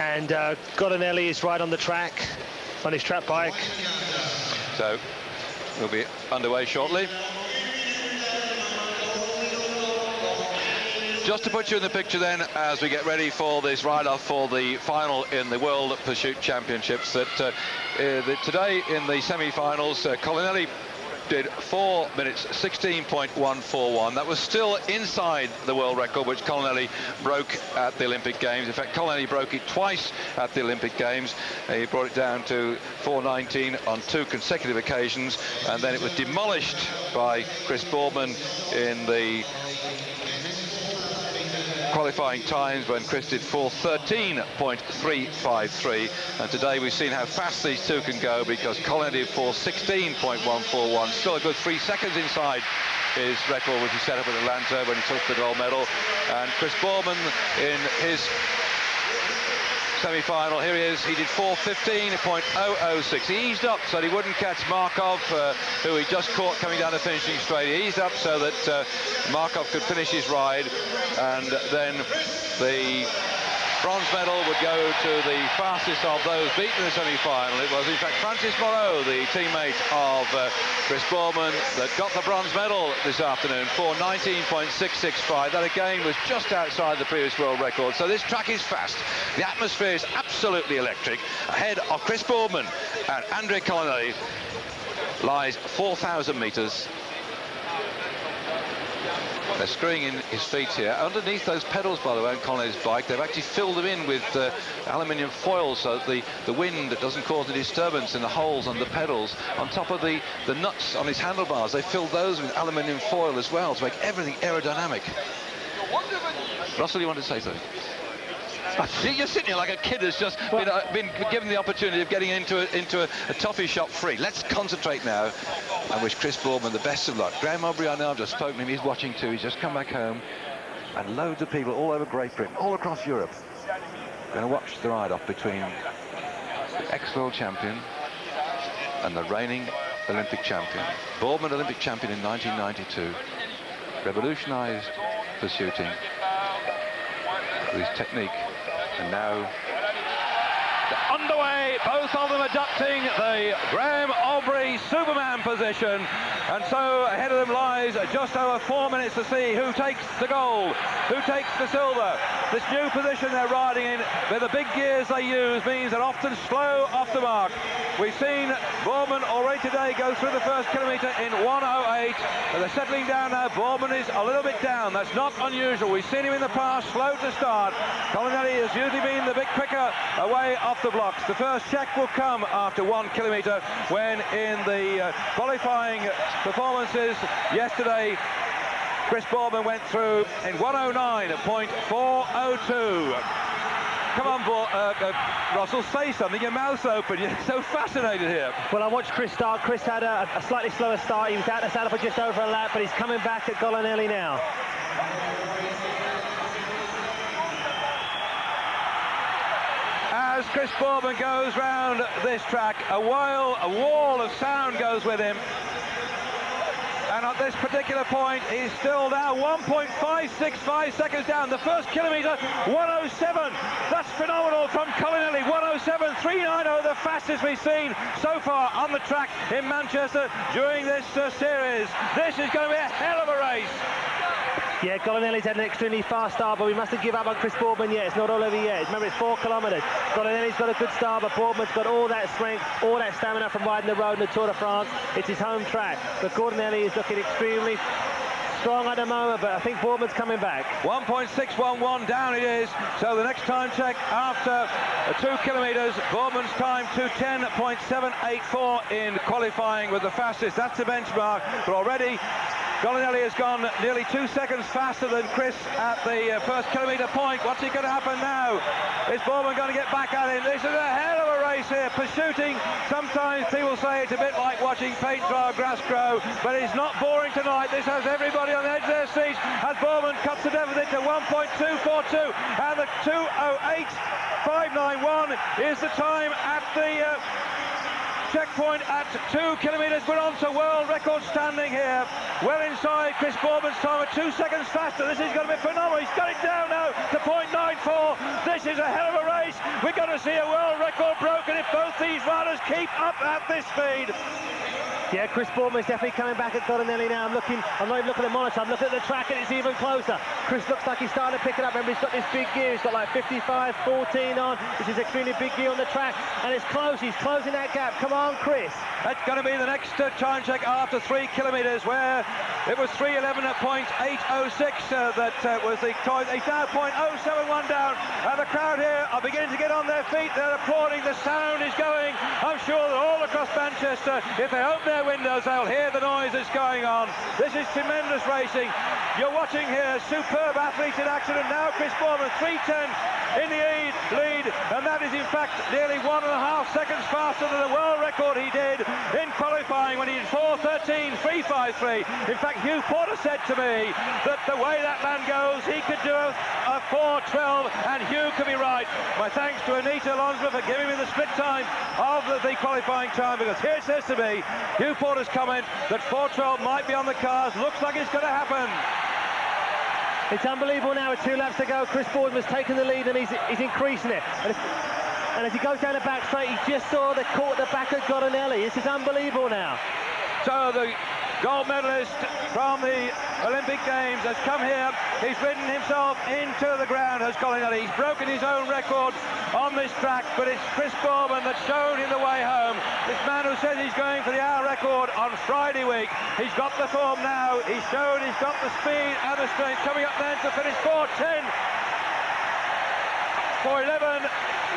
And Collinelli is right on the track, on his track bike. So we'll be underway shortly. Just to put you in the picture then, as we get ready for this ride-off for the final in the World Pursuit Championships, that today in the semi-finals, Collinelli did 4 minutes 16.141. That was still inside the world record, which Collinelli broke at the Olympic Games. In fact, Collinelli broke it twice at the Olympic Games. He brought it down to 4:19 on 2 consecutive occasions, and then it was demolished by Chris Boardman in the qualifying times when Chris did 4:13.353, and today we've seen how fast these two can go, because Collinelli did 4:16.141, still a good 3 seconds inside his record which he set up at Atlanta when he took the gold medal. And Chris Boardman in his semi-final, here he is, he did 4:15.006. He eased up so that he wouldn't catch Markov, who he just caught coming down the finishing straight. He eased up so that Markov could finish his ride, and then the bronze medal would go to the fastest of those beaten in the semi-final. It was in fact Francis Moreau, the teammate of Chris Boardman, that got the bronze medal this afternoon, 4:19.665. That again was just outside the previous world record. So this track is fast. The atmosphere is absolutely electric. Ahead of Chris Boardman and Andrea Collinelli lies 4,000 metres. They're screwing in his feet here. Underneath those pedals, by the way, on Collinelli's bike, they've actually filled them in with aluminium foil so that the wind doesn't cause a disturbance in the holes on the pedals. On top of the nuts on his handlebars, they filled those with aluminium foil as well to make everything aerodynamic. Russell, you want to say something? You're sitting here like a kid who's just been given the opportunity of getting into a toffee shop free. Let's concentrate now and wish Chris Boardman the best of luck. Graham Aubrey, I know, I've just spoken to him, he's watching too. He's just come back home, and loads of people all over Great Britain, all across Europe, going to watch the ride-off between the ex-world champion and the reigning Olympic champion. Boardman, Olympic champion in 1992, revolutionised pursuiting with his technique. And now underway, both of them adopting the Graham Aubrey Superman position, and so ahead of them lies just over 4 minutes to see who takes the gold, who takes the silver. This new position they're riding in, with the big gears they use, means they're often slow off the mark. We've seen Boardman already today go through the first kilometre in 1:08, and they're settling down now. Boardman is a little bit down. That's not unusual. We've seen him in the past slow to start. Collinelli has usually been the bit quicker away off the blocks. The first check will come after 1 kilometre, when in the qualifying performances yesterday, Chris Boardman went through in 1:09.402. Come on, Russell, say something. Your mouth's open. You're so fascinated here. Well, I watched Chris start. Chris had a slightly slower start. He was out the saddle for just over a lap, but he's coming back at Collinelli now. As Chris Boardman goes round this track, a wall of sound goes with him. And at this particular point, he's still now 1.565 seconds down. The first kilometre, 1:07. That's phenomenal from Collinelli. 1:07.390, the fastest we've seen so far on the track in Manchester during this series. This is going to be a hell of a race. Yeah, Collinelli's had an extremely fast start, but we mustn't give up on Chris Boardman yet. It's not all over yet. Remember, it's 4 kilometres. Collinelli's got a good start, but Boardman's got all that strength, all that stamina from riding the road in the Tour de France. It's his home track. But Collinelli is looking extremely strong at the moment, but I think Boardman's coming back. 1.611 down it is. So the next time check after 2 kilometres, Boardman's time 2:10.784 in qualifying with the fastest. That's the benchmark. But already Collinelli has gone nearly 2 seconds faster than Chris at the first kilometre point. What's going to happen now? Is Boardman going to get back at him? This is a hell of a race here. Pursuiting, sometimes people say it's a bit like watching paint dry or grass grow, but it's not boring tonight. This has everybody on the edge of their seats as Boardman cuts the deficit to 1.242, and the 2:08.591 is the time at the checkpoint at 2 kilometres. We're on to world record standing here. Well inside Chris Boardman's time at 2 seconds faster. This is going to be phenomenal. He's got it down now to 0.94. This is a hell of a race. We're going to see a world record broken if both these riders keep up at this speed. Yeah, Chris Boardman is definitely coming back at Collinelli now. I'm not even looking at the monitor, I'm looking at the track and it's even closer. Chris looks like he's starting to pick it up. Remember, he's got this big gear, he's got like 55-14 on, which is extremely big gear on the track, and it's close, he's closing that gap. Come on, Chris. That's going to be the next time check after 3 kilometres, where it was 3:11 at .806 that was the time. He's now .071 down, and the crowd here are beginning to get on their feet. They're applauding, the sound is going. I'm sure that all across Manchester, if they open their windows, they'll hear the noise that's going on. This is tremendous racing. You're watching here superb athletes in action, and now Chris Boardman 3:10 in the lead, and that is in fact nearly 1.5 seconds faster than the world record he did in qualifying when he did 4:13.353. In fact, Hugh Porter said to me that the way that man goes, he could do a 4:12, and Hugh could be right. My thanks to Anita Lonsma for giving me the split time of the qualifying time, because here it says to me, Hugh Porter's comment that 4:12 might be on the cards, looks like it's going to happen. It's unbelievable now with 2 laps to go. Chris Boardman has taken the lead and he's increasing it. And as he goes down the back straight, he just saw the caught the back of Collinelli. This is unbelievable now. So the gold medalist from the Olympic Games has come here. He's ridden himself into the ground, has Collinelli. He's broken his own record on this track, but it's Chris Boardman that's shown him the way home. This man who says he's going for the hour record on Friday week, he's got the form now. He's shown he's got the speed and the strength. Coming up then to finish 4:10. 4:11.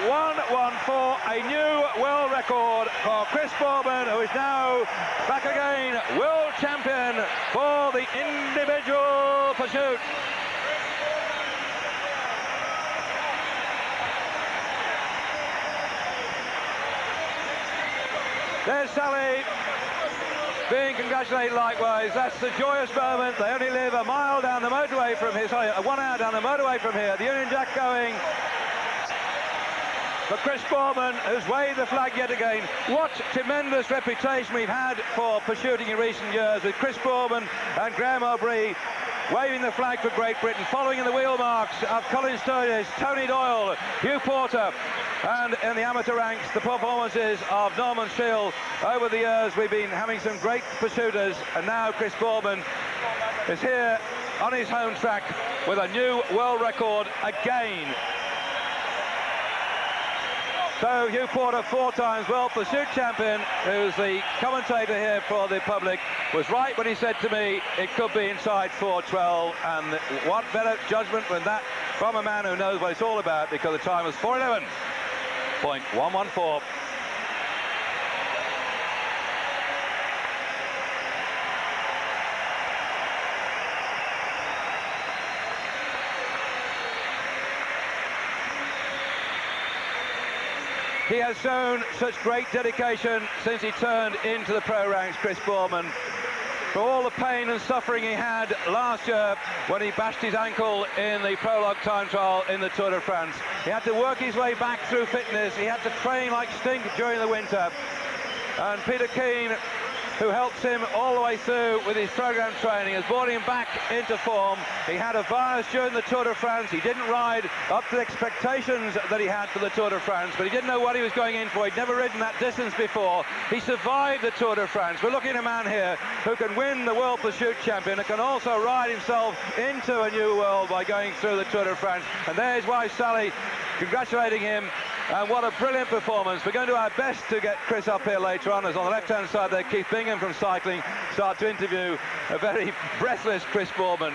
1:14, a new world record for Chris Boardman, who is now back again world champion for the individual pursuit. There's Sally being congratulated likewise. That's the joyous moment. They only live a mile down the motorway from here, sorry, 1 hour down the motorway from here. The Union Jack going. But Chris Boardman has waved the flag yet again. What tremendous reputation we've had for pursuing in recent years, with Chris Boardman and Graham O'Brien waving the flag for Great Britain, following in the wheel marks of Colin Sturgis, Tony Doyle, Hugh Porter, and in the amateur ranks, the performances of Norman Shield. Over the years, we've been having some great pursuiters, and now Chris Boardman is here on his home track with a new world record again. So Hugh Porter, 4 times World Pursuit Champion, who's the commentator here for the public, was right when he said to me it could be inside 4:12, and what better judgment than that from a man who knows what it's all about, because the time was 4:11.114. He has shown such great dedication since he turned into the pro ranks, Chris Boardman. For all the pain and suffering he had last year when he bashed his ankle in the prologue time trial in the Tour de France. He had to work his way back through fitness. He had to train like stink during the winter. And Peter Keane, who helps him all the way through with his program training, has brought him back into form. He had a virus during the Tour de France. He didn't ride up to the expectations that he had for the Tour de France, but he didn't know what he was going in for. He'd never ridden that distance before. He survived the Tour de France. We're looking at a man here who can win the World Pursuit Champion, and can also ride himself into a new world by going through the Tour de France. And there's why Sally congratulating him. And what a brilliant performance. We're going to do our best to get Chris up here later on, as on the left-hand side there, Keith Bingham from cycling start to interview a very breathless Chris Boardman.